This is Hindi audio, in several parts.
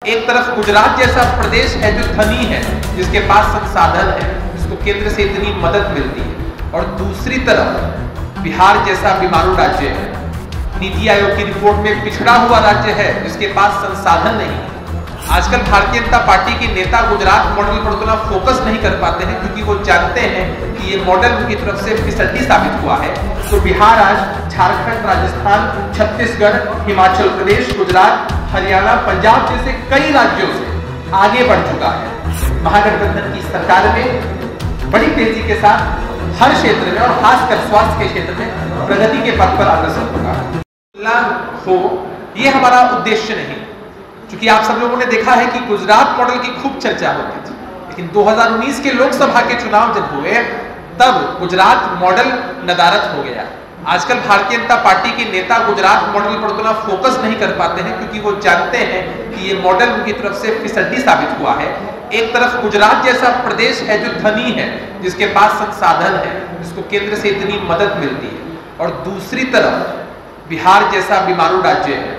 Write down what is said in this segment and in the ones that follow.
एक तरफ गुजरात जैसा प्रदेश है जो धनी है, जिसके पास संसाधन है, जिसको केंद्र से इतनी मदद मिलती है, और दूसरी तरफ बिहार जैसा बीमारू राज्य है, नीति आयोग की रिपोर्ट में पिछड़ा हुआ राज्य है, जिसके पास संसाधन नहीं है। आजकल भारतीय जनता पार्टी के नेता गुजरात मॉडल पर उतना फोकस नहीं कर पाते हैं, क्योंकि वो जानते हैं कि ये मॉडल उनकी तरफ से फिसड्डी साबित हुआ है। तो बिहार आज झारखंड, राजस्थान, छत्तीसगढ़, हिमाचल प्रदेश, गुजरात, हरियाणा, पंजाब जैसे कई राज्यों से आगे बढ़ चुका है। महागठबंधन की सरकार में बड़ी तेजी के साथ हर क्षेत्र में और खासकर स्वास्थ्य के क्षेत्र में प्रगति के पथ पर अग्रसर होगा हो, ये हमारा उद्देश्य नहीं। क्योंकि आप सब लोगों ने देखा है कि गुजरात मॉडल की खूब चर्चा होती थी, लेकिन 2019 के लोकसभा के चुनाव जब हुए तब गुजरात मॉडल नदारद हो गया। आजकल भारतीय जनता पार्टी के नेता गुजरात मॉडल पर उतना फोकस नहीं कर पाते हैं, क्योंकि वो जानते हैं कि ये मॉडल उनकी तरफ से फिसड्डी साबित हुआ है। एक तरफ गुजरात जैसा प्रदेश है जो धनी है, जिसके पास संसाधन है, जिसको केंद्र से इतनी मदद मिलती है, और दूसरी तरफ बिहार जैसा बीमारू राज्य है,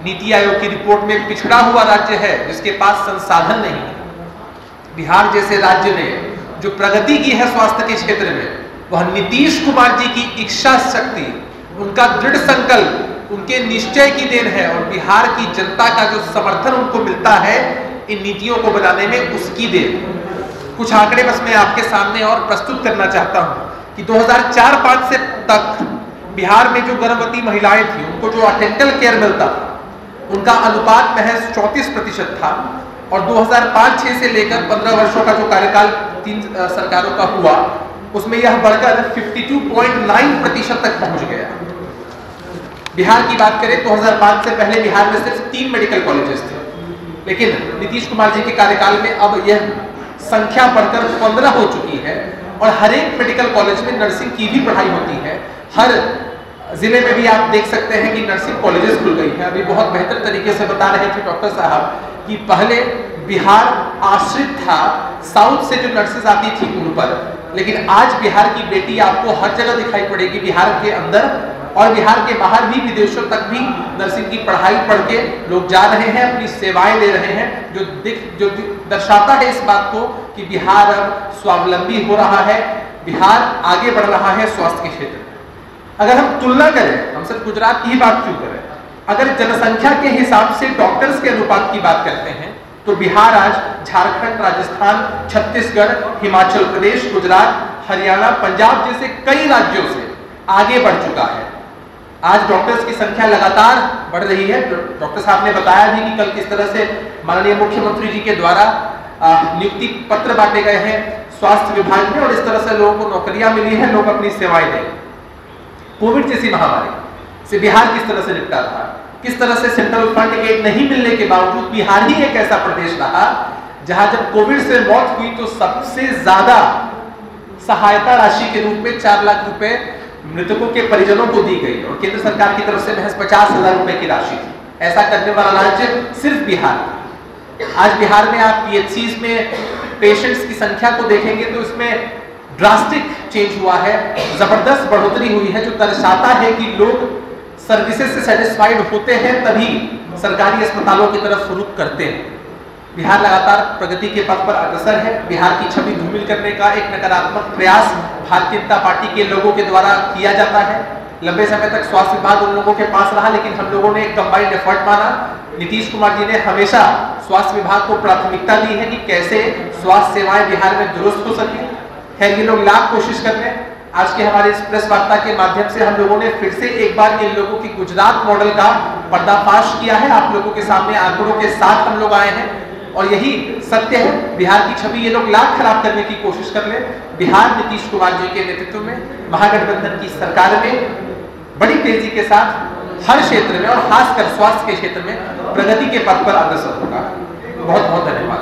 नीति आयोग की रिपोर्ट में पिछड़ा हुआ राज्य है, जिसके पास संसाधन नहीं है। बिहार जैसे राज्य ने जो प्रगति की है स्वास्थ्य के क्षेत्र में, वह नीतीश कुमार जी की इच्छा शक्ति, उनका दृढ़ संकल्प, उनके निश्चय की देन है, और बिहार की जनता का जो समर्थन उनको मिलता है इन नीतियों को बनाने में, उसकी देन। कुछ आंकड़े बस मैं आपके सामने और प्रस्तुत करना चाहता हूं कि 2004-5 से तक बिहार में जो गर्भवती महिलाएं थी, उनको जो अटेंडल केयर मिलता था, उनका अनुपात महज 34% था, और 2005-6 से लेकर 15 वर्षों का जो कार्यकाल 3 सरकारों का हुआ, उसमें यह बढ़कर 52.9% तक पहुंच गया। बिहार की बात करें, 2005 से पहले बिहार में सिर्फ 3 मेडिकल कॉलेजेस थे, लेकिन नीतीश कुमार जी के कार्यकाल में अब यह संख्या बढ़कर 15 हो चुकी है, और हर एक मेडिकल कॉलेज में नर्सिंग की भी पढ़ाई होती है। हर जिले में भी आप देख सकते हैं कि नर्सिंग कॉलेजेस खुल गई है। अभी बहुत बेहतर तरीके से बता रहे थे डॉक्टर साहब कि पहले बिहार आश्रित था साउथ से जो नर्सेज आती थी उन पर, लेकिन आज बिहार की बेटी आपको हर जगह दिखाई पड़ेगी, बिहार के अंदर और बिहार के बाहर भी, विदेशों तक भी नर्सिंग की पढ़ाई पढ़ के लोग जा रहे हैं, अपनी सेवाएं ले रहे हैं, जो दर्शाता है इस बात को कि बिहार अब स्वावलंबी हो रहा है, बिहार आगे बढ़ रहा है स्वास्थ्य के क्षेत्र में। अगर हम तुलना करें, हम सिर्फ गुजरात की ही बात क्यों करें, अगर जनसंख्या के हिसाब से डॉक्टर्स के अनुपात की बात करते हैं, तो बिहार आज झारखंड, राजस्थान, छत्तीसगढ़, हिमाचल प्रदेश, गुजरात, हरियाणा, पंजाब जैसे कई राज्यों से आगे बढ़ चुका है। आज डॉक्टर्स की संख्या लगातार बढ़ रही है। डॉक्टर साहब ने बताया भी कि कल किस तरह से माननीय मुख्यमंत्री जी के द्वारा नियुक्ति पत्र बांटे गए हैं स्वास्थ्य विभाग में, और इस तरह से लोगों को नौकरियां मिली है, लोग अपनी सेवाएं दें। कोविड जैसी महामारी से बिहार किस तरह से निपटा था, किस तरह से सेंट्रल फंड एड नहीं मिलने के बावजूद बिहार ही एक ऐसा प्रदेश रहा जहां जब कोविड से मौत हुई तो सबसे ज्यादा सहायता राशि के रूप में 4 लाख रुपए मृतकों के परिजनों को दी गई, और केंद्र सरकार की तरफ से महज 50,000 रुपए की राशि थी। ऐसा करने वाला राज्य सिर्फ बिहार। आज बिहार में आप पीएचसीज में पेशेंट्स की संख्या को देखेंगे तो इसमें ड्रास्टिक चेंज हुआ है, जबरदस्त बढ़ोतरी हुई है, जो दर्शाता है कि लोग सर्विसेज से सेटिस्फाइड होते हैं तभी सरकारी अस्पतालों की तरफ रुख करते हैं। बिहार लगातार प्रगति के पथ पर अग्रसर है। बिहार की छवि धूमिल करने का एक नकारात्मक प्रयास भारतीय जनता पार्टी के लोगों के द्वारा किया जाता है। लंबे समय तक स्वास्थ्य विभाग उन लोगों के पास रहा, लेकिन हम लोगों ने एक कंबाइंड एफर्ट माना। नीतीश कुमार जी ने हमेशा स्वास्थ्य विभाग को प्राथमिकता दी है कि कैसे स्वास्थ्य सेवाएं बिहार में दुरुस्त हो सके। खैर, ये लोग लाख कोशिश कर रहे हैं। आज के हमारे इस प्रेस वार्ता के माध्यम से हम लोगों ने फिर से एक बार इन लोगों की गुजरात मॉडल का पर्दाफाश किया है। आप लोगों के सामने आंकड़ों के साथ हम लोग आए हैं, और यही सत्य है। बिहार की छवि ये लोग लाख खराब करने की कोशिश कर ले। बिहार नीतीश कुमार जी के नेतृत्व में महागठबंधन की सरकार में बड़ी तेजी के साथ हर क्षेत्र में और खासकर स्वास्थ्य के क्षेत्र में प्रगति के पथ पर अग्रसर होगा। बहुत बहुत धन्यवाद।